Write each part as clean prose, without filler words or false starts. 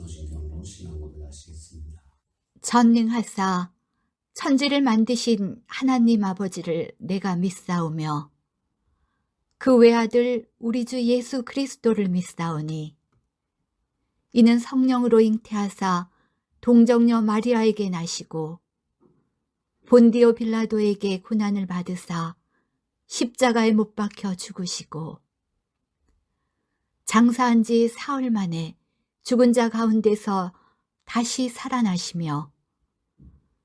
사도신경으로 신앙 고백하시겠습니다. 전능하사 천지를 만드신 하나님 아버지를 내가 믿사오며 그 외아들 우리 주 예수 그리스도를 믿사오니 이는 성령으로 잉태하사 동정녀 마리아에게 나시고 본디오 빌라도에게 고난을 받으사 십자가에 못 박혀 죽으시고 장사한 지 사흘 만에 죽은 자 가운데서 다시 살아나시며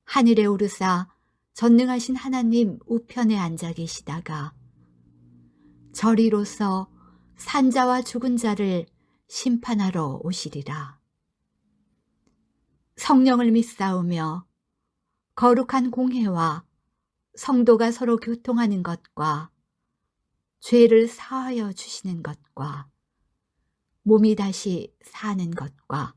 하늘에 오르사 전능하신 하나님 우편에 앉아 계시다가 저리로서 산자와 죽은 자를 심판하러 오시리라. 성령을 믿사오며 거룩한 공회와 성도가 서로 교통하는 것과 죄를 사하여 주시는 것과 몸이 다시 사는 것과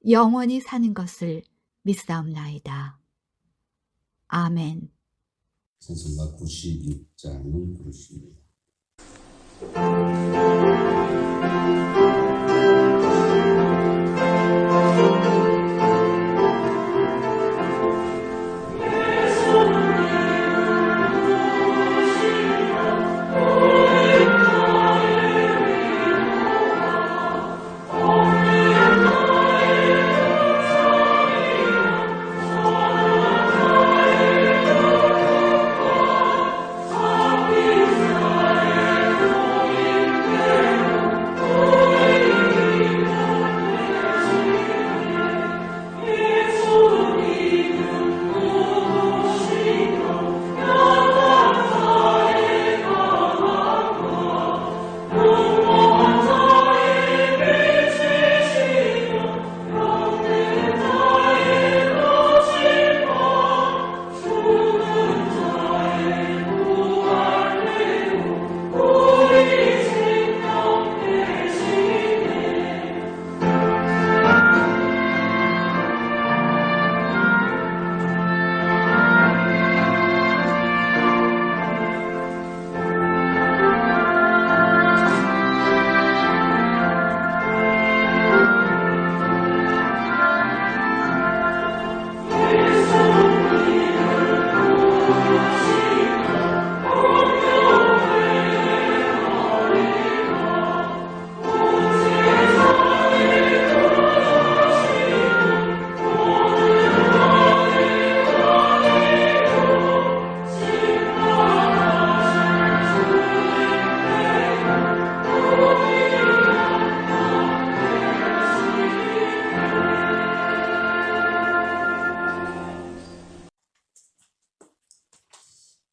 영원히 사는 것을 믿사옵나이다. 아멘. 찬송가 96장을 부르십니다.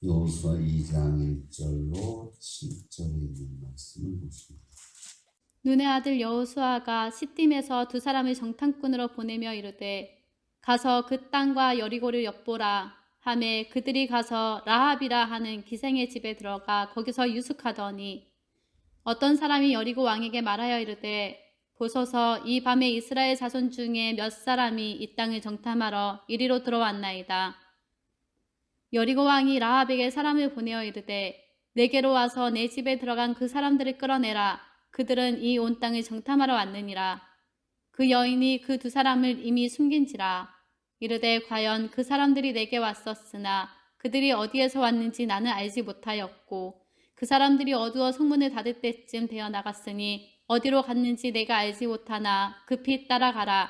여호수아 2장 1절로 7절에 있는 말씀을 보십니다. 눈의 아들 여호수아가 시딤에서 두 사람을 정탐꾼으로 보내며 이르되 가서 그 땅과 여리고를 엿보라 하매 그들이 가서 라합이라 하는 기생의 집에 들어가 거기서 유숙하더니 어떤 사람이 여리고 왕에게 말하여 이르되 보소서 이 밤에 이스라엘 자손 중에 몇 사람이 이 땅을 정탐하러 이리로 들어왔나이다. 여리고 왕이 라합에게 사람을 보내어 이르되 내게로 와서 내 집에 들어간 그 사람들을 끌어내라. 그들은 이 온 땅을 정탐하러 왔느니라. 그 여인이 그 두 사람을 이미 숨긴지라. 이르되 과연 그 사람들이 내게 왔었으나 그들이 어디에서 왔는지 나는 알지 못하였고 그 사람들이 어두워 성문을 닫을 때쯤 되어 나갔으니 어디로 갔는지 내가 알지 못하나 급히 따라가라.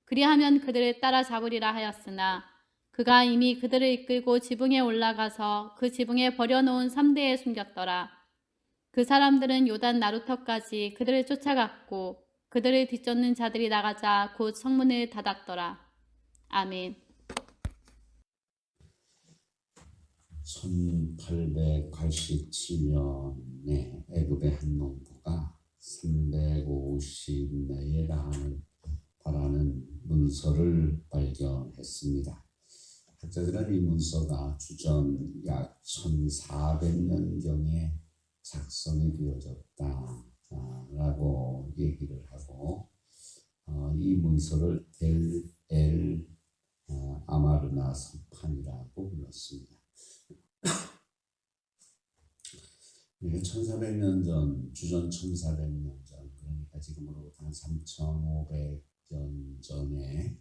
그리하면 그들을 따라잡으리라 하였으나 그가 이미 그들을 이끌고 지붕에 올라가서 그 지붕에 버려놓은 삼대에 숨겼더라. 그 사람들은 요단 나루터까지 그들을 쫓아갔고 그들을 뒤쫓는 자들이 나가자 곧 성문을 닫았더라. 아멘. 1887년에 애굽의 한 농부가 350내에 달하는 문서를 발견했습니다. 학자들은 이 문서가 주전 약 1400년경에 작성이 되어졌다라고 얘기를 하고 이 문서를 델 아마르나 성판이라고 불렀습니다. 1400년 전, 주전 1400년 전, 그러니까 지금으로부터 한 3,500년 전에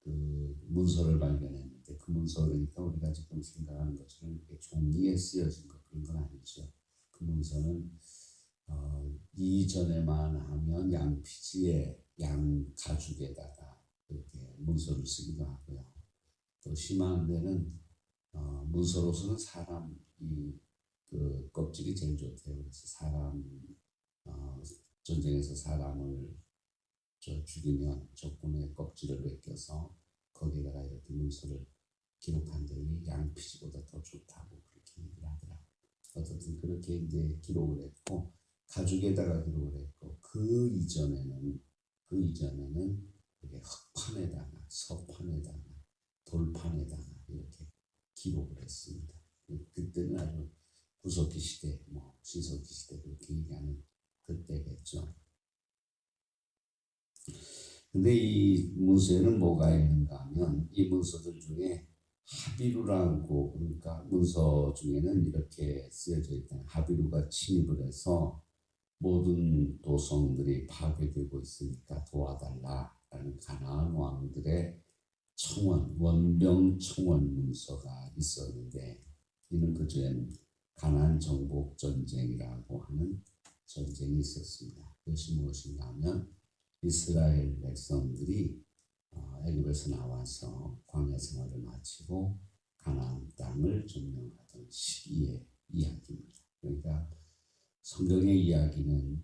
그 문서를 발견했는데, 그 문서, 그러니까 우리가 지금 생각하는 것처럼 이렇게 종이에 쓰여진 것, 그런 건 아니죠. 그 문서는 이전에만 하면 양피지에 양 가죽에다가 이렇게 문서를 쓰기도 하고요. 또 심한 데는 문서로서는 사람 그 껍질이 제일 좋대요. 그래서 사람 전쟁에서 사람을 죽이면 적군의 껍질을 벗겨서 거기에다가 이렇게 문서를 기록한들이 양피지보다 더 좋다고 그렇게 얘기를 하더라고요. 어쨌든 그렇게 이제 기록을 했고, 가죽에다가 기록을 했고, 그 이전에는 이게 흙판에다가 서판에다가 돌판에다가 이렇게 기록을 했습니다. 그때는 아주 구석기 시대, 신석기 시대 그렇게 얘기하는 그때겠죠. 근데 이 문서에는 뭐가 있는가 하면, 이 문서들 중에 하비루라고, 그러니까 문서 중에는 이렇게 쓰여져 있다. 하비루가 침입을 해서 모든 도성들이 파괴되고 있으니까 도와달라라는 가나안 왕들의 청원, 원병 청원 문서가 있었는데, 이는 그전엔 가나안 정복 전쟁이라고 하는 전쟁이 있었습니다. 그것이 무엇인가 하면, 이스라엘 백성들이 애굽에서 나와서 광야 생활을 마치고 가나안 땅을 점령하던 시기의 이야기입니다. 그러니까 성경의 이야기는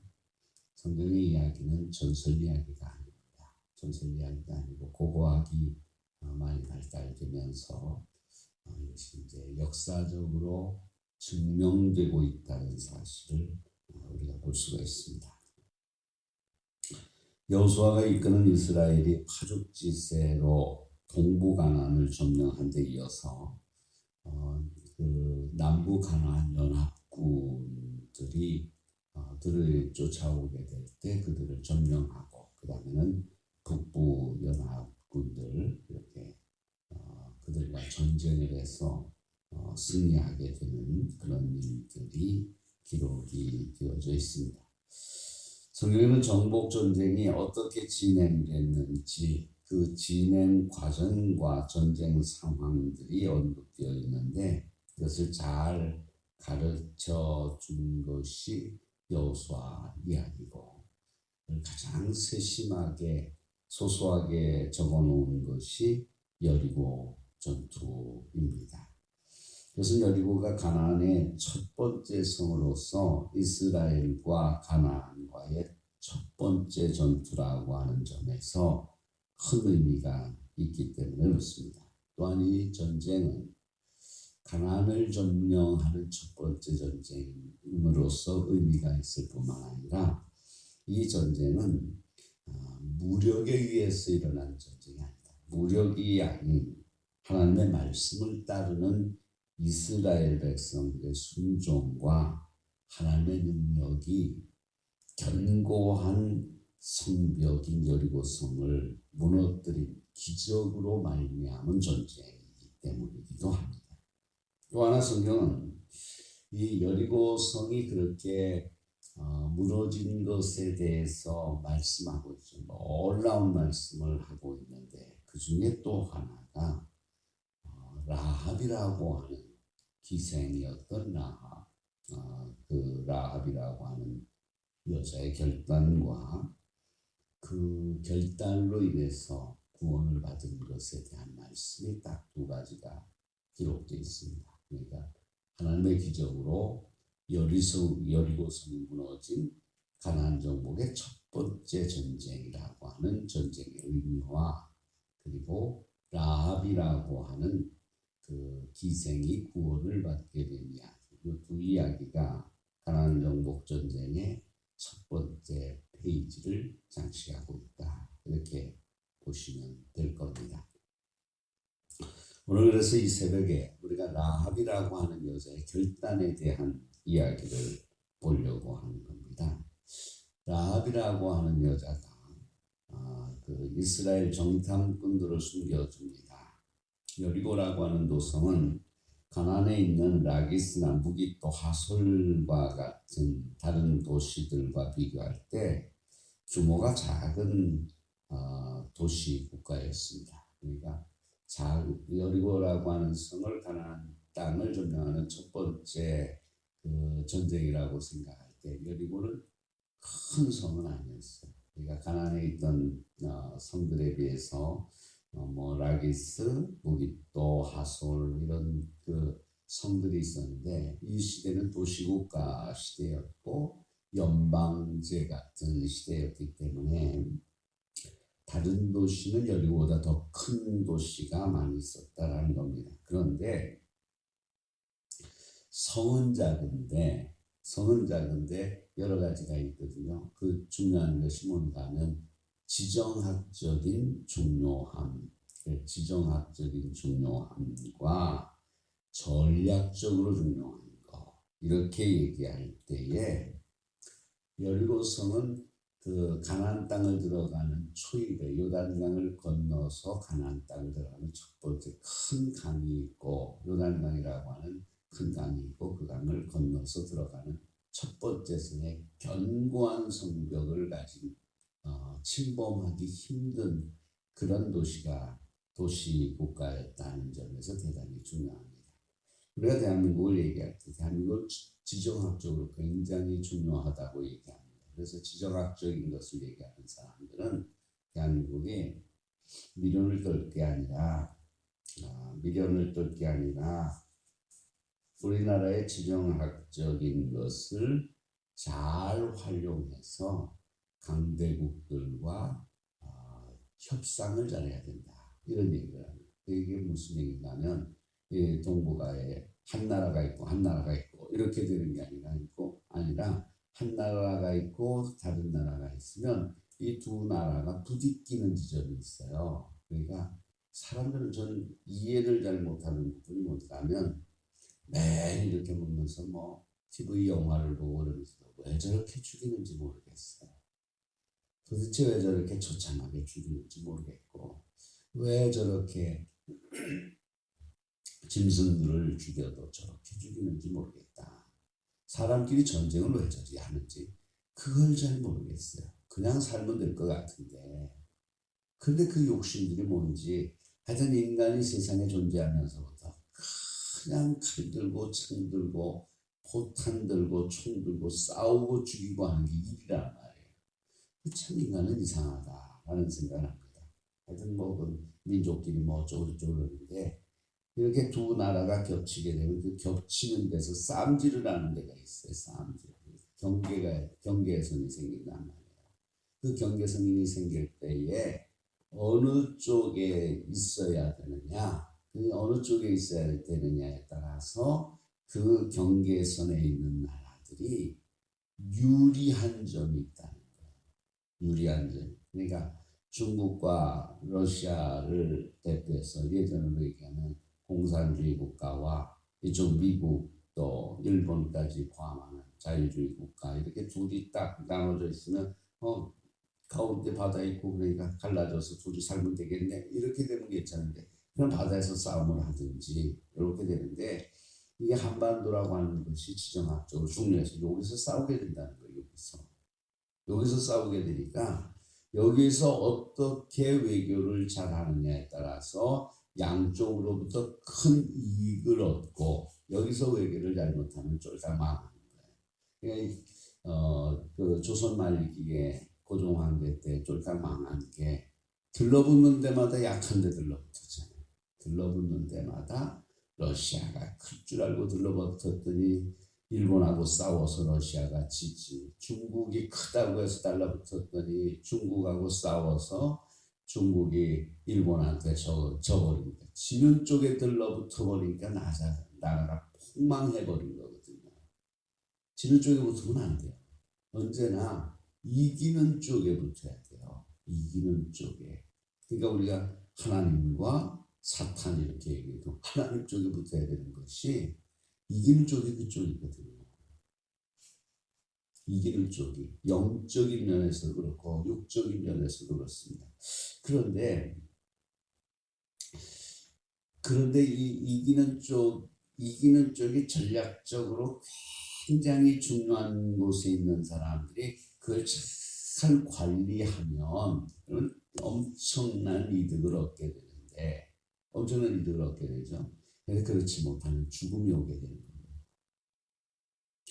전설 이야기가 아닙니다. 전설 이야기가 아니고 고고학이 많이 발달되면서 이것이 이제 역사적으로 증명되고 있다는 사실을 우리가 볼 수가 있습니다. 여호수아가 이끄는 이스라엘이 파죽지세로 동부 가나안을 점령한 데 이어서 그 남부 가나안 연합군들이 들을 쫓아오게 될 때 그들을 점령하고, 그 다음에는 북부 연합군들 이렇게 그들과 전쟁을 해서 승리하게 되는 그런 일들이 기록이 되어져 있습니다. 성경에는 정복 전쟁이 어떻게 진행됐는지 그 진행 과정과 전쟁 상황들이 언급되어 있는데, 이것을 잘 가르쳐 준 것이 여호수아 이야기고, 가장 세심하게 소소하게 적어 놓은 것이 여리고 전투입니다. 그것은 여리고가 가나안의 첫 번째 성으로서 이스라엘과 가나안과의 첫 번째 전투라고 하는 점에서 큰 의미가 있기 때문에 그렇습니다. 또한 이 전쟁은 가나안을 점령하는 첫 번째 전쟁으로서 의미가 있을 뿐만 아니라, 이 전쟁은 무력에 의해서 일어난 전쟁이 아니다. 무력이 아닌 하나님의 말씀을 따르는 이스라엘 백성들의 순종과 하나님의 능력이 견고한 성벽인 여리고성을 무너뜨린 기적으로 말미암은 전쟁이기 때문이기도 합니다. 또 하나 성경은 이 여리고성이 그렇게 무너진 것에 대해서 말씀하고 있죠. 놀라운 말씀을 하고 있는데, 그 중에 또 하나가 라합이라고 하는 기생이었던 라합, 그 라합이라고 하는 여자의 결단과 그 결단으로 인해서 구원을 받은 것에 대한 말씀이 딱 두 가지가 기록되어 있습니다. 그러니까 하나님의 기적으로 여리고성이 무너진 가나안 정복의 첫 번째 전쟁이라고 하는 전쟁의 의미와, 그리고 라합이라고 하는 그 기생이 구원을 받게 된 이야기, 그 두 이야기가 가나안 정복 전쟁의 첫 번째 페이지를 장식하고 있다, 이렇게 보시면 될 겁니다. 오늘 그래서 이 새벽에 우리가 라합이라고 하는 여자의 결단에 대한 이야기를 보려고 하는 겁니다. 라합이라고 하는 여자가 그 이스라엘 정탐꾼들을 숨겨줍니다. 여리고라고 하는 도성은 가나안에 있는 라기스나 무기또 하솔과 같은 다른 도시들과 비교할 때 규모가 작은 도시 국가였습니다. 그러니까 여리고라고 하는 성을 가나안 땅을 점령하는 첫 번째 그 전쟁이라고 생각할 때 여리고는 큰 성은 아니었어요. 그러니까 가나안에 있던 성들에 비해서 뭐 라기스, 무깃도, 하솔 이런 그 성들이 있었는데 이 시대는 도시국가 시대였고 연방제 같은 시대였기 때문에 다른 도시는 여리고보다 더 큰 도시가 많이 있었다라는 겁니다. 그런데 성은 작은데 여러 가지가 있거든요. 그 중요한 것이 뭔가 하면 지정학적인 중요함과 전략적으로 중요한 거 이렇게 얘기할 때에 여리고성은 그 가나안 땅을 들어가는 초입에 요단강을 건너서 가나안 땅을 들어가는 첫 번째 큰 강이 있고 요단강이라고 하는 큰 강이 있고 그 강을 건너서 들어가는 첫 번째 성의 견고한 성벽을 가진 침범하기 힘든 그런 도시 국가였다는 점에서 대단히 중요합니다. 우리가 대한민국을 얘기할 때 대한민국을 지정학적으로 굉장히 중요하다고 얘기합니다. 그래서 지정학적인 것을 얘기하는 사람들은 대한민국이 미련을 떨 게 아니라 우리나라의 지정학적인 것을 잘 활용해서 강대국들과 협상을 잘해야 된다. 이런 얘기를 합니다. 이게 무슨 얘기냐면 동북아에 한 나라가 있고 이렇게 되는 게 아니라 한 나라가 있고 다른 나라가 있으면 이 두 나라가 부딪히는 지점이 있어요. 그러니까 사람들은 전 이해를 잘 못하는 부분이 뭐냐면 매일 이렇게 먹면서 뭐 TV 영화를 보고 그러면서 왜 저렇게 죽이는지 모르겠어요. 도대체 왜 저렇게 처참하게 죽이는지 모르겠고 왜 저렇게 짐승들을 죽여도 저렇게 죽이는지 모르겠다. 사람끼리 전쟁을 왜 저리 하는지 그걸 잘 모르겠어요. 그냥 살면 될 것 같은데 근데 그 욕심들이 뭔지 하여튼 인간이 세상에 존재하면서부터 그냥 칼 들고 창 들고 포탄 들고 총 들고 싸우고 죽이고 하는 게 일이란 말이에요. 참 인간은 이상하다라는 생각을 합니다. 하여튼 뭐 민족끼리 뭐 어쩌고저쩌고 그러는데 이렇게 두 나라가 겹치게 되면 그 겹치는 데서 싸움질을 하는 데가 있어요. 싸움질. 경계선이 생긴단 말이에요. 그 경계선이 생길 때에 어느 쪽에 있어야 되느냐, 그 어느 쪽에 있어야 되느냐에 따라서 그 경계선에 있는 나라들이 유리한 점이 있다는 거예요. 유리한 점. 그러니까 중국과 러시아를 대표해서 예전으로 얘기하면 공산주의 국가와 이쪽 미국 또 일본까지 포함하는 자유주의 국가 이렇게 둘이 딱 나눠져 있으면 가운데 바다 있고 그러니까 갈라져서 둘이 살면 되겠네 이렇게 되면 괜찮은데 그럼 바다에서 싸움을 하든지 이렇게 되는데 이게 한반도라고 하는 것이 지정학적으로 중요해서 여기서 싸우게 된다는 거예요. 여기서 싸우게 되니까 여기서 어떻게 외교를 잘 하느냐에 따라서 양쪽으로부터 큰 이익을 얻고 여기서 외교를 잘못하면 쫄딱 망하는 거예요. 그 조선 말기에 고종황제 때 쫄딱 망한 게 들러붙는 데마다 약한 데 들러붙었잖아요. 들러붙는 데마다 러시아가 클 줄 알고 들러붙었더니 일본하고 싸워서 러시아가 지지. 중국이 크다고 해서 달라붙었더니 중국하고 싸워서 중국이 일본한테 져버리니까 지는 쪽에 들러붙어 버리니까 나라가 폭망해버린 거거든요. 지는 쪽에 붙으면 안 돼요. 언제나 이기는 쪽에 붙어야 돼요. 이기는 쪽에. 그러니까 우리가 하나님과 사탄 이렇게 얘기해도 하나님 쪽에 붙어야 되는 것이 이기는 쪽이 그쪽이거든요. 이기는 쪽이 영적인 면에서도 그렇고 육적인 면에서도 그렇습니다. 그런데 이 이기는 쪽이 전략적으로 굉장히 중요한 곳에 있는 사람들이 그걸 잘 관리하면 엄청난 이득을 얻게 되는데, 엄청난 이득을 얻게 되죠. 근데 그렇지 못하면 죽음이 오게 되는 거예요.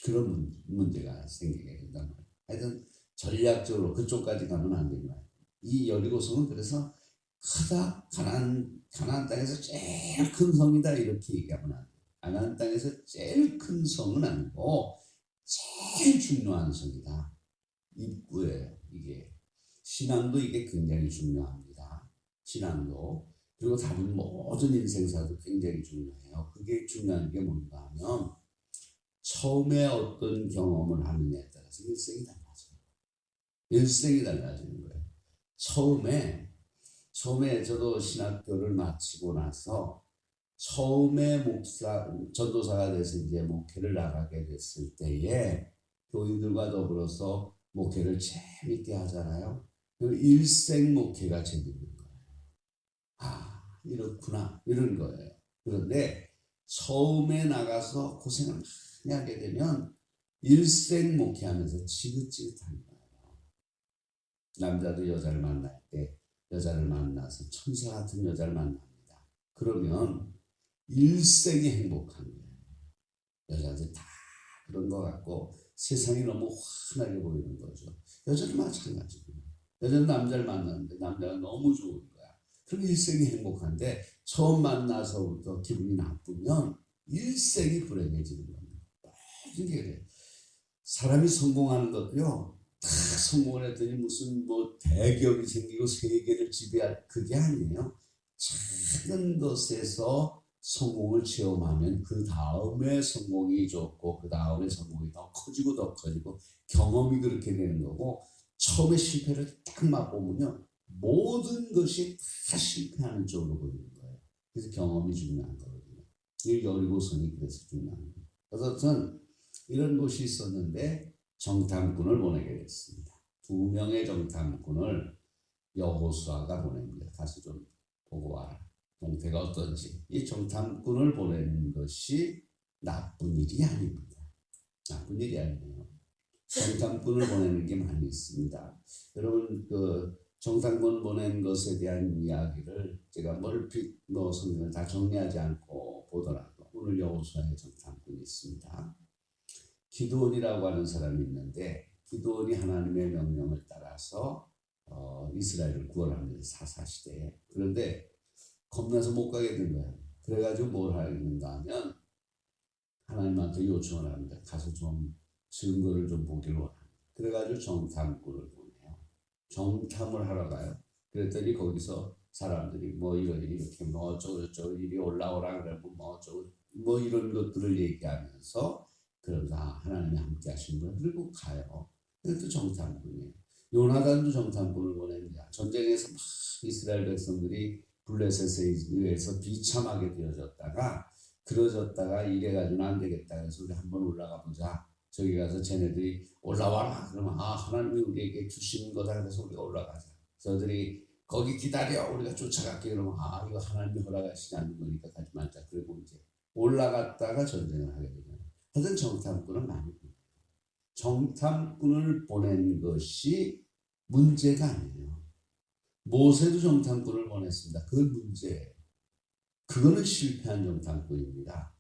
그런 문제가 생기게 된단 말이에요. 하여튼 전략적으로 그쪽까지 가면 안 되는 거예요. 이 여리고성은 그래서 크다, 가나안 땅에서 제일 큰 성이다 이렇게 얘기하면 안 돼요. 가나안 땅에서 제일 큰 성은 아니고 제일 중요한 성이다. 입구예요. 이게 신앙도 이게 굉장히 중요합니다. 신앙도. 그리고 다른 모든 인생사도 굉장히 중요해요. 그게 중요한 게 뭔가 하면 처음에 어떤 경험을 하느냐에 따라서 일생이 달라져요. 일생이 달라지는 거예요. 처음에 저도 신학교를 마치고 나서 처음에 전도사가 돼서 이제 목회를 나가게 됐을 때에 교인들과 더불어서 목회를 재밌게 하잖아요. 그 일생 목회가 재밌는 거예요. 아, 이렇구나. 이런 거예요. 그런데 처음에 나가서 고생을 많이 하게 되면 일생 목회하면서 지긋지긋한 거예요. 남자도 여자를 만날 때 여자를 만나서 천사 같은 여자를 만납니다. 그러면 일생이 행복한 거예요. 여자들 다 그런 것 같고 세상이 너무 환하게 보이는 거죠. 여자도 마찬가지고요. 여자는 남자를 만났는데 남자가 너무 좋은 거야. 그럼 일생이 행복한데 처음 만나서부터 기분이 나쁘면 일생이 불행해지는 겁니다. 모든 게 그래요. 사람이 성공하는 것도요. 다 성공을 했더니 무슨 뭐 대기업이 생기고 세계를 지배할 그게 아니에요. 작은 것에서 성공을 체험하면 그 다음에 성공이 좋고 그 다음에 성공이 더 커지고 경험이 그렇게 되는 거고 처음에 실패를 딱 맛보면요. 모든 것이 다 실패하는 쪽으로 보이는 거예요. 그래서 경험이 중요한 거거든요. 이 여리고성이 그래서 중요한 거예요. 그래서 저는 이런 곳이 있었는데 정탐꾼을 보내게 됐습니다. 2명의 정탐꾼을 여호수아가 보냅니다. 가서 좀 보고 와라. 동태가 어떤지. 이 정탐꾼을 보내는 것이 나쁜 일이 아닙니다. 나쁜 일이 아니에요. 정탐꾼을 보내는 게 많이 있습니다. 여러분 그 정탐꾼 보낸 것에 대한 이야기를 제가 멀핏 성경을 다 정리하지 않고 보더라도 오늘 여호수아의 정탐꾼이 있습니다. 기드온이라고 하는 사람이 있는데 기드온이 하나님의 명령을 따라서 이스라엘을 구원합니다. 사사시대에. 그런데 겁나서 못 가게 된 거예요. 그래가지고 뭘 하는가 하면 하나님한테 요청을 합니다. 가서 좀 증거를 좀 보기를 원합니다. 그래가지고 정탐꾼을 보내요. 정탐을 하러 가요. 그랬더니 거기서 사람들이 뭐 이렇게 뭐 어쩌고 이리 올라오라 그러고 뭐 어쩌고 뭐 이런 것들을 얘기하면서 그러면서 하나님이 함께 하신 분 그리고 가요. 그것도 정탐꾼이에요. 요나단도 정탐꾼을 보냅니다. 전쟁에서 막 이스라엘 백성들이 블레셋에 의해서 비참하게 그러졌다가 이래가지고는 안 되겠다. 그래서 우리 한번 올라가 보자. 저기 가서 쟤네들이 올라와라. 그러면 하나님이 우리에게 주시는 거다. 그래서 우리가 올라가자. 저들이 거기 기다려. 우리가 쫓아갈게. 그러면 이거 하나님이 허락하시지 않는 거니까 가지 말자. 그리고 이제 올라갔다가 전쟁을 하게 되잖아요. 하여튼 정탐꾼은 많이 보내요. 정탐꾼을 보낸 것이 문제가 아니에요. 모세도 정탐꾼을 보냈습니다. 그건 문제예요. 그거는 실패한 정탐꾼입니다.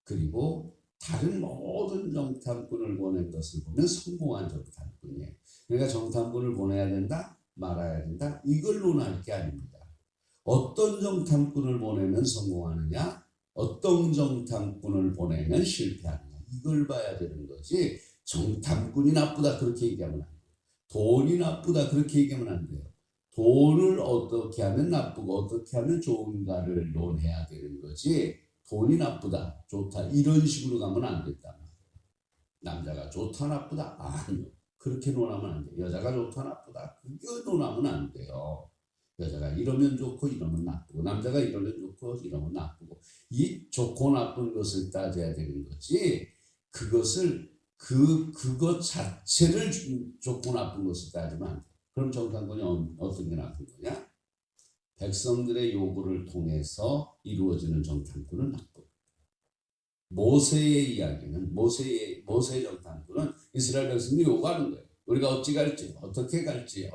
그리고 다른 모든 정탐꾼을 보낸 것을 보면 성공한 정탐꾼이에요. 그러니까 정탐꾼을 보내야 된다, 말아야 된다, 이걸 논할 게 아닙니다. 어떤 정탐꾼을 보내면 성공하느냐, 어떤 정탐꾼을 보내면 실패하느냐, 이걸 봐야 되는 거지. 정탐꾼이 나쁘다 그렇게 얘기하면 안 돼요. 돈이 나쁘다 그렇게 얘기하면 안 돼요. 돈을 어떻게 하면 나쁘고 어떻게 하면 좋은가를 논해야 되는 거지. 돈이 나쁘다 좋다 이런 식으로 가면 안 된다. 남자가 좋다 나쁘다 아니요. 그렇게 논하면 안 돼요. 여자가 좋다 나쁘다 그거 논하면 안 돼요. 여자가 이러면 좋고 이러면 나쁘고 남자가 이러면 좋고 이러면 나쁘고 이 좋고 나쁜 것을 따져야 되는 거지. 그것 자체를 좋고 나쁜 것을 따지면 안 돼. 그럼 정탐꾼이 어떤 게 나쁜 거냐? 백성들의 요구를 통해서 이루어지는 정탐꾼은 나쁜. 모세의 이야기는 모세 정탐꾼은 이스라엘 백성이 요구하는 거예요. 우리가 어찌 갈지, 어떻게 갈지,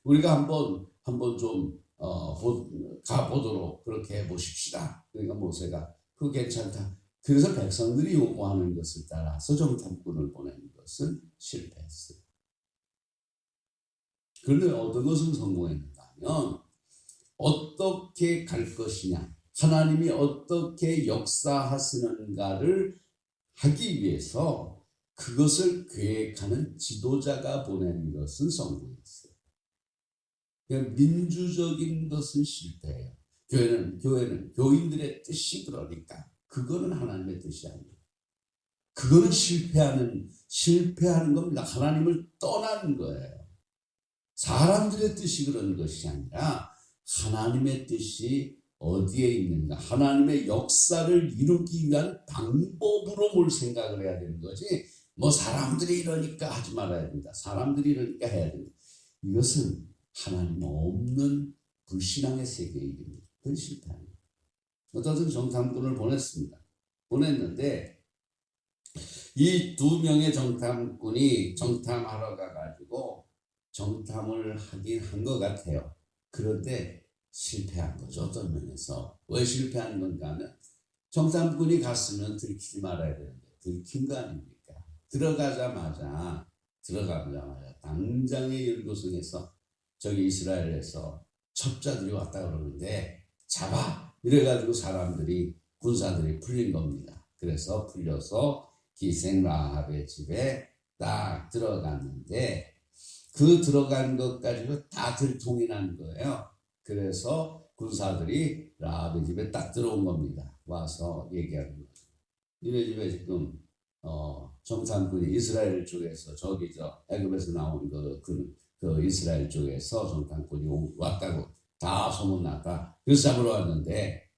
우리가 한번 좀 가보도록 그렇게 해보십시다. 그러니까 모세가 그거 괜찮다. 그래서 백성들이 요구하는 것을 따라서 정탐꾼을 보내는 것은 실패했어요. 그런데 어떤 것은 성공했는가 하면 어떻게 갈 것이냐, 하나님이 어떻게 역사하시는가를 하기 위해서 그것을 계획하는 지도자가 보내는 것은 성공했어요. 그러니까 민주적인 것은 실패예요. 교회는 교인들의 뜻이 그러니까 그거는 하나님의 뜻이 아니에요. 그거는 실패하는 겁니다. 하나님을 떠나는 거예요. 사람들의 뜻이 그런 것이 아니라 하나님의 뜻이 어디에 있는가, 하나님의 역사를 이루기 위한 방법으로 뭘 생각을 해야 되는 거지, 뭐 사람들이 이러니까 하지 말아야 된다, 사람들이 이러니까 해야 된다. 이것은 하나님 없는 불신앙의 세계의 일입니다. 그건 실패합니다. 어떤 정탐꾼을 보냈는데 이 2명의 정탐꾼이 정탐하러 가가지고 정탐을 하긴 한 것 같아요. 그런데 실패한 거죠. 어떤 면에서. 왜 실패한 건가 하면 정탐꾼이 갔으면 들키지 말아야 되는데 들킨 거 아닙니까? 들어가자마자 당장의 열도성에서 저기 이스라엘에서 첩자들이 왔다 그러는데 잡아! 이래가지고 군사들이 풀린 겁니다. 그래서 풀려서 기생 라합의 집에 딱 들어갔는데 그 들어간 것 가지고 다 들통이 난 거예요. 그래서 군사들이 라합의 집에 딱 들어온 겁니다. 와서 얘기하는 거죠. 니네 집에 지금 정탐꾼이 이스라엘 쪽에서 저기 애굽에서 나온 그 이스라엘 쪽에서 정탐꾼이 왔다고 다 소문났다. 그래서 잡으러 왔는데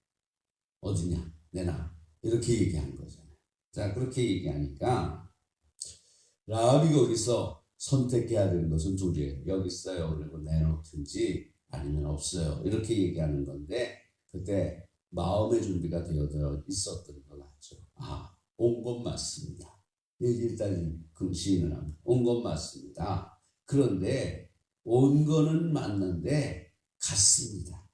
어디냐 내놔 이렇게 얘기한 거잖아요. 자, 그렇게 얘기하니까 라합이 거기서 선택해야 되는 것은 둘이에요. 여기 있어요. 그리고 내놓든지 아니면 없어요. 이렇게 얘기하는 건데 그때 마음의 준비가 되어 있었던 것 같죠. 온 것 맞습니다. 일단 그 시인을 합니다. 온 것 맞습니다. 그런데 온 거는 맞는데 갔습니다.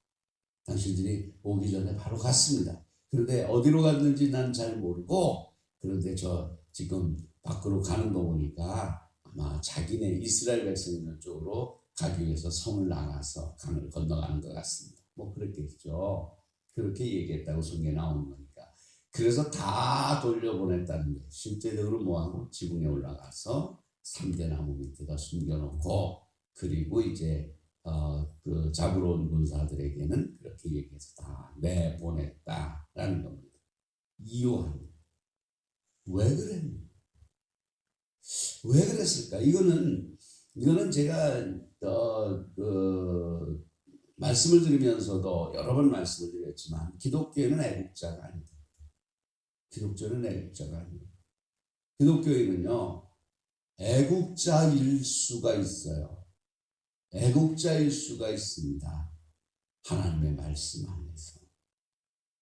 당신들이 오기 전에 바로 갔습니다. 그런데 어디로 갔는지 난 잘 모르고 그런데 저 지금 밖으로 가는 거 보니까 아마 자기네 이스라엘 백성 있는 쪽으로 가기 위해서 성을 나가서 강을 건너가는 것 같습니다. 뭐 그랬겠죠. 그렇게 얘기했다고 성경에 나오는 거니까. 그래서 다 돌려보냈다는 거예요. 실제적으로 뭐하고 지붕에 올라가서 3대 나무 밑에다 숨겨놓고 그리고 이제 그 잡으러 온 군사들에게는 그렇게 얘기해서 다 내보냈다라는 겁니다. 이유합니다. 왜 그랬는가? 왜 그랬을까? 이거는 제가 말씀을 드리면서도 여러 번 말씀을 드렸지만 기독교에는 애국자가 아니다. 기독교는 애국자가 아니다. 기독교에는요 애국자일 수가 있어요. 애국자일 수가 있습니다. 하나님의 말씀 안에서.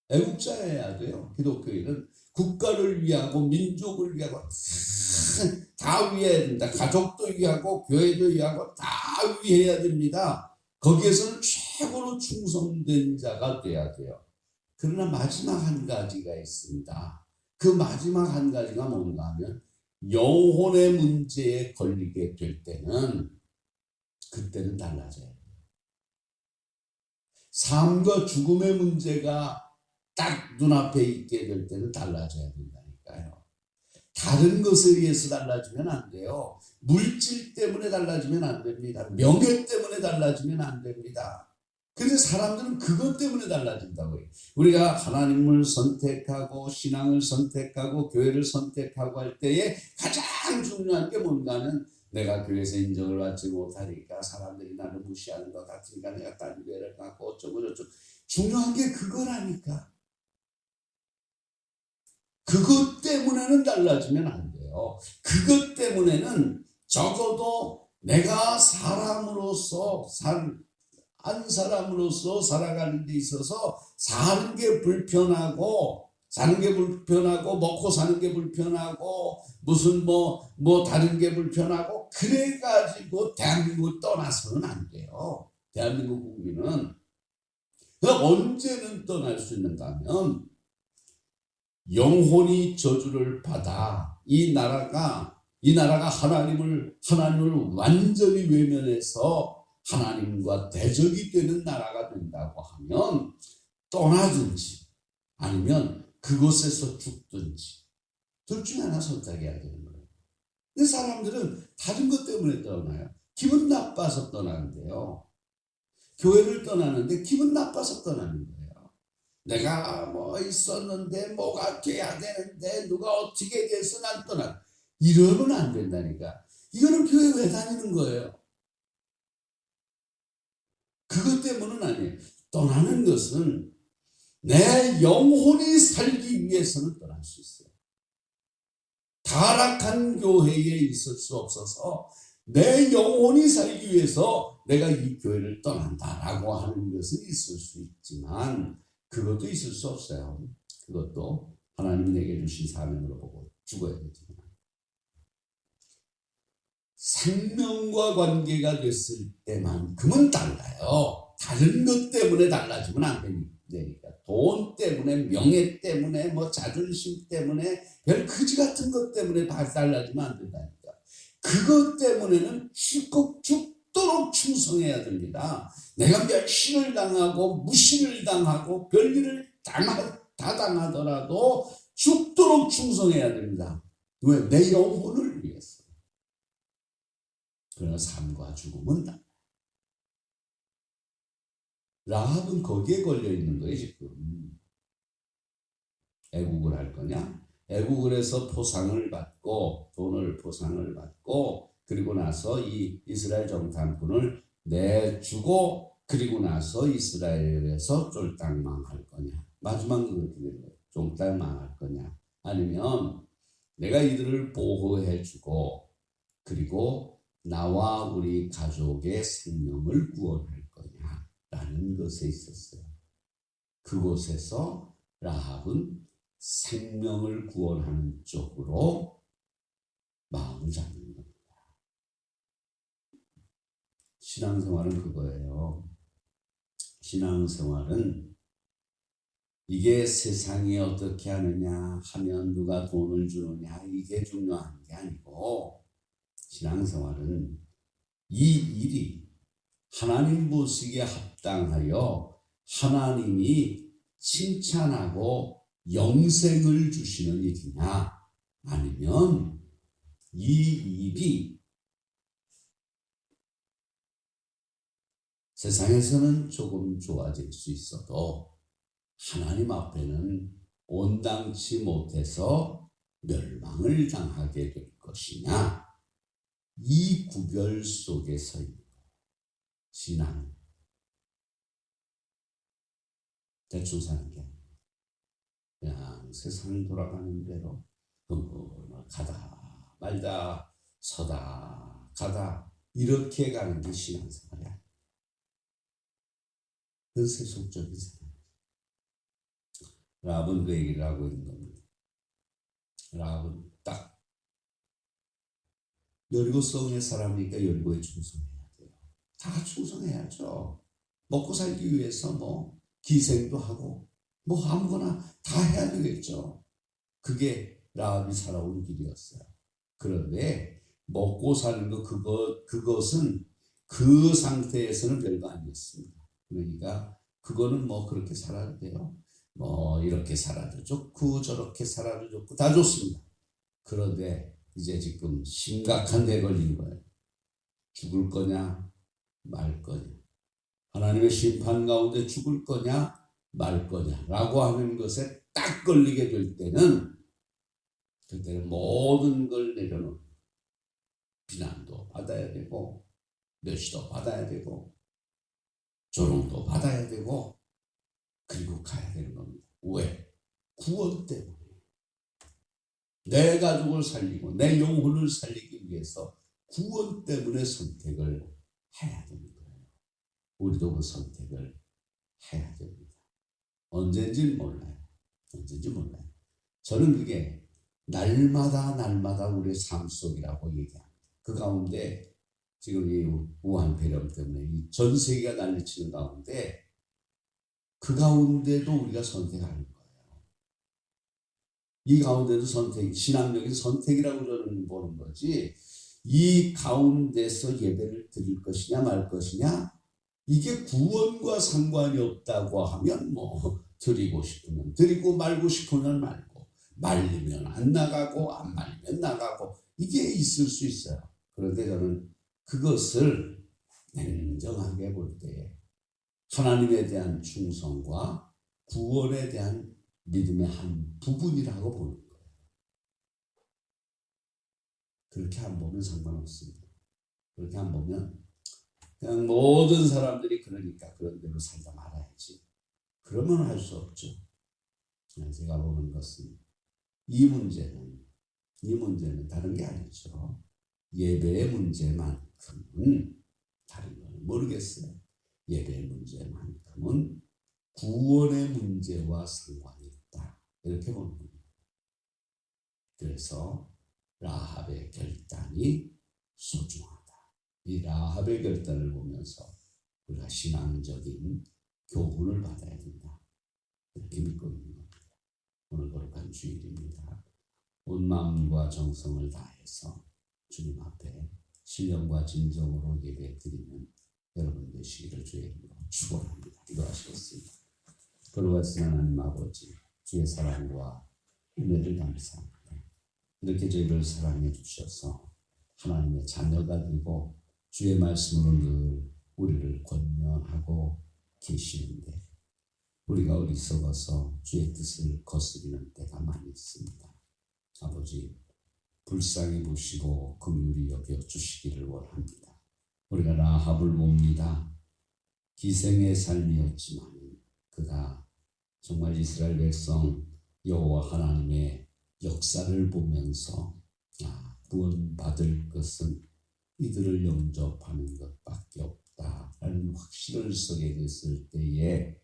애국자여야 돼요. 기독교인은 국가를 위하고 민족을 위하고 다 위해야 된다. 가족도 위하고 교회도 위하고 다 위해야 됩니다. 거기에서는 최고로 충성된 자가 돼야 돼요. 그러나 마지막 한 가지가 있습니다. 그 마지막 한 가지가 뭔가 하면 영혼의 문제에 걸리게 될 때는 그때는 달라져야 돼요. 삶과 죽음의 문제가 딱 눈앞에 있게 될 때는 달라져야 된다니까요. 다른 것에 의해서 달라지면 안 돼요. 물질 때문에 달라지면 안 됩니다. 명예 때문에 달라지면 안 됩니다. 그런데 사람들은 그것 때문에 달라진다고 해요. 우리가 하나님을 선택하고 신앙을 선택하고 교회를 선택하고 할 때에 가장 중요한 게 뭔가 하면 내가 교회에서 인정을 받지 못하니까 사람들이 나를 무시하는 것 같으니까 내가 딴 교회를 갖고 어쩌고 저쩌고. 중요한 게 그거라니까. 그것 때문에는 달라지면 안 돼요. 그것 때문에는 적어도 내가 사람으로서 한 사람으로서 살아가는 데 있어서 사는 게 불편하고 사는 게 불편하고 먹고 사는 게 불편하고 무슨 다른 게 불편하고 그래가지고 대한민국을 떠나서는 안 돼요. 대한민국 국민은 언제는 떠날 수 있는가 하면 영혼이 저주를 받아 이 나라가 하나님을 완전히 외면해서 하나님과 대적이 되는 나라가 된다고 하면 떠나든지 아니면 그곳에서 죽든지 둘 중에 하나 선택해야 되는 거예요. 근데 사람들은 다른 것 때문에 떠나요. 기분 나빠서 떠나는데요. 교회를 떠나는데 기분 나빠서 떠나는 거예요. 내가 뭐 있었는데 뭐가 돼야 되는데 누가 어떻게 돼서 난 떠나. 이러면 안 된다니까. 이거는 교회 왜 다니는 거예요? 그것 때문은 아니에요. 떠나는 것은 내 영혼이 살기 위해서는 떠날 수 있어요. 타락한 교회에 있을 수 없어서 내 영혼이 살기 위해서 내가 이 교회를 떠난다라고 하는 것은 있을 수 있지만 그것도 있을 수 없어요. 그것도 하나님이 내게 주신 사명으로 보고 죽어야 되지만 생명과 관계가 됐을 때만큼은 달라요. 다른 것 때문에 달라지면 안 되니까. 돈 때문에, 명예 때문에, 자존심 때문에, 별 그지 같은 것 때문에 달라지면 안 된다니까. 그것 때문에는 죽도록 충성해야 됩니다. 내가 멸시를 당하고 무시를 당하고 별일을 다 당하더라도 죽도록 충성해야 됩니다. 왜? 내 영혼을 위해서. 그러나 삶과 죽음은 달라. 라합은 거기에 걸려 있는 거예요, 지금. 애국을 할 거냐? 애국을 해서 포상을 받고, 포상을 받고, 그리고 나서 이 이스라엘 정탐꾼을 내주고, 그리고 나서 이스라엘에서 쫄딱 망할 거냐? 마지막은 어떻게 되는 거예요? 쫄딱 망할 거냐? 아니면 내가 이들을 보호해주고, 그리고 나와 우리 가족의 생명을 구원할 거냐? 라는 것에 있었어요. 그곳에서 라합은 생명을 구원하는 쪽으로 마음을 잡는 겁니다. 신앙생활은 그거예요. 신앙생활은 이게 세상이 어떻게 하느냐 하면 누가 돈을 주느냐 이게 중요한 게 아니고 신앙생활은 이 일이 하나님 보시기에 합당하여 하나님이 칭찬하고 영생을 주시는 일이냐 아니면 이 일이 세상에서는 조금 좋아질 수 있어도 하나님 앞에는 온당치 못해서 멸망을 당하게 될 것이냐 이 구별 속에서 신앙 대충 사는 게 아니에요. 그냥 세상 돌아가는 대로 가다 말다 서다 가다 이렇게 가는 게 신앙생활이야. 그 세속적인 생활. 라합은 그 얘기를 하고 있는 겁니다. 라합은 딱 여리고성의 사람이니까 여리고에 충성해야 돼요. 다 충성해야죠. 먹고 살기 위해서 기생도 하고 아무거나 다 해야 되겠죠. 그게 라합이 살아온 길이었어요. 그런데 먹고 사는 그것은 그 상태에서는 별거 아니었습니다. 그러니까 그거는 그렇게 살아도 돼요. 이렇게 살아도 좋고 저렇게 살아도 좋고 다 좋습니다. 그런데 이제 지금 심각한 데 걸린 거예요. 죽을 거냐 말 거냐. 하나님의 심판 가운데 죽을 거냐 말 거냐라고 하는 것에 딱 걸리게 될 때는 그때는 모든 걸 내려놓는 비난도 받아야 되고 멸시도 받아야 되고 조롱도 받아야 되고 그리고 가야 되는 겁니다. 왜? 구원 때문에. 내 가족을 살리고 내 영혼을 살리기 위해서 구원 때문에 선택을 해야 되는 거예요. 우리도 그 선택을 해야 됩니다. 언제인지는 몰라요. 언제인지 몰라요. 저는 그게 날마다 우리의 삶 속이라고 얘기합니다. 그 가운데 지금 이 우한 폐렴 때문에 이 전 세계가 난리치는 가운데 그 가운데도 우리가 선택하는 거예요. 이 가운데도 선택, 신앙적인 선택이라고 저는 보는 거지, 이 가운데서 예배를 드릴 것이냐 말 것이냐, 이게 구원과 상관이 없다고 하면 뭐 드리고 싶으면 드리고 말고 싶으면 말고, 말리면 안 나가고 안 말리면 나가고, 이게 있을 수 있어요. 그런데 저는 그것을 냉정하게 볼 때에 하나님에 대한 충성과 구원에 대한 믿음의 한 부분이라고 보는 거예요. 그렇게 안 보면 상관없습니다. 그렇게 안 보면 그냥 모든 사람들이 그러니까 그런 대로 살다 말아야지, 그러면 할 수 없죠. 제가 보는 것은 이 문제는 다른 게 아니죠. 예배의 문제만큼은, 다른 건 모르겠어요. 예배의 문제만큼은 구원의 문제와 상관이 있다, 이렇게 보는 겁니다. 그래서 라합의 결단이 소중하다. 이 라합의 결단을 보면서 우리가 신앙적인 교훈을 받아야 된다, 이렇게 믿고 있는 겁니다. 오늘 거룩한 주일입니다. 온 마음과 정성을 다해서 주님 앞에 신령과 진정으로 예배드리는 여러분 되시기를 주의 이름으로 축원합니다. 기도하시겠습니다. 거룩하신 하나님 아버지, 주의 사랑과 은혜를 감사합니다. 이렇게 저희를 사랑해 주셔서 하나님의 자녀가 되고 주의 말씀으로 늘 우리를 권면하고 계시는데, 우리가 어리석어서 주의 뜻을 거스리는 때가 많이 있습니다. 아버지, 불쌍히 보시고 긍휼히 여겨 주시기를 원합니다. 우리가 라합을 봅니다. 기생의 삶이었지만 그가 정말 이스라엘 백성 여호와 하나님의 역사를 보면서 구원받을 것은 이들을 영접하는 것밖에 없다라는 확신을 서게 됐을 때에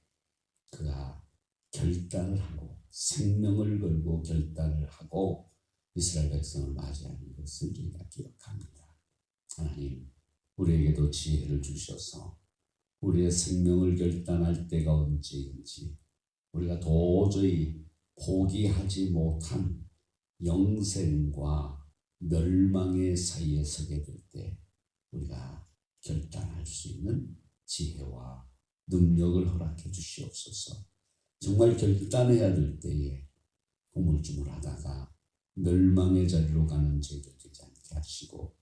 그가 결단을 하고 생명을 걸고 결단을 하고 이스라엘 백성을 맞이하는 것을 우리가 기억합니다. 하나님, 우리에게도 지혜를 주셔서 우리의 생명을 결단할 때가 언제인지, 우리가 도저히 포기하지 못한 영생과 멸망의 사이에 서게 될 때 우리가 결단할 수 있는 지혜와 능력을 허락해 주시옵소서. 정말 결단해야 될 때에 우물쭈물하다가 멸망의 자리로 가는 저희들 되지 않게 하시고,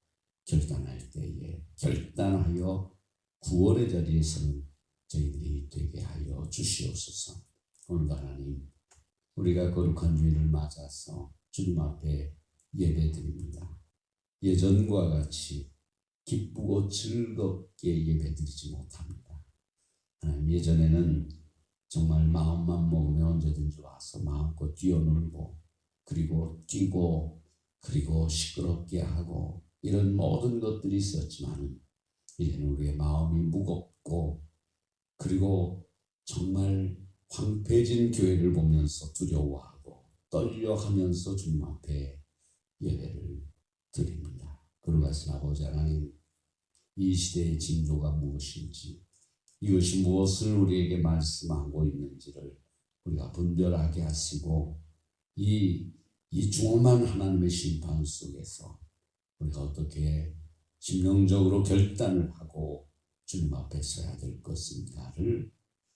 결단할 때에 결단하여 구원의 자리에 서는 저희들이 되게 하여 주시옵소서. 오늘 하나님, 우리가 거룩한 주일을 맞아서 주님 앞에 예배드립니다. 예전과 같이 기쁘고 즐겁게 예배드리지 못합니다. 하나님, 예전에는 정말 마음만 먹으면 언제든지 와서 마음껏 뛰어놀고, 그리고 뛰고, 그리고 시끄럽게 하고, 이런 모든 것들이 있었지만 이제는 우리의 마음이 무겁고, 그리고 정말 황폐해진 교회를 보면서 두려워하고 떨려하면서 주님 앞에 예배를 드립니다. 그러가신 아버지 하나님, 이 시대의 징조가 무엇인지, 이것이 무엇을 우리에게 말씀하고 있는지를 우리가 분별하게 하시고, 이 중엄한 하나님의 심판 속에서 우리가 어떻게 심령적으로 결단을 하고 주님 앞에 서야 될 것인가를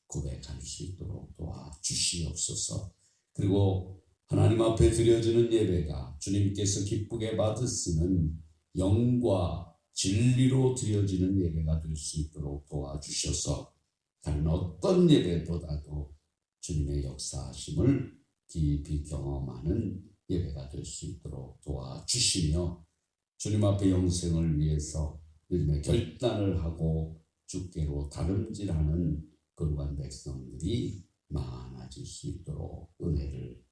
고백할 수 있도록 도와주시옵소서. 그리고 하나님 앞에 드려지는 예배가 주님께서 기쁘게 받으시는 영과 진리로 드려지는 예배가 될 수 있도록 도와주셔서 다른 어떤 예배보다도 주님의 역사하심을 깊이 경험하는 예배가 될 수 있도록 도와주시며, 주님 앞에 영생을 위해서 믿음의 결단을 하고 주께로 다름질하는 거룩한 백성들이 많아질 수 있도록 은혜를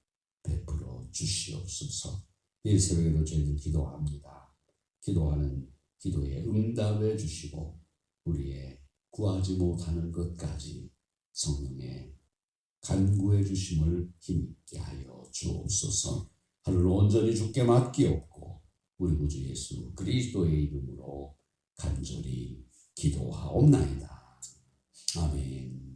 베풀어 주시옵소서. 이 새벽에도 저희는 기도합니다. 기도하는 기도에 응답해 주시고 우리의 구하지 못하는 것까지 성령의 간구해 주심을 힘있게 하여 주옵소서. 하늘 온전히 주께 맡기옵고 우리 구주 예수 그리스도의 이름으로 간절히 기도하옵나이다. 아멘.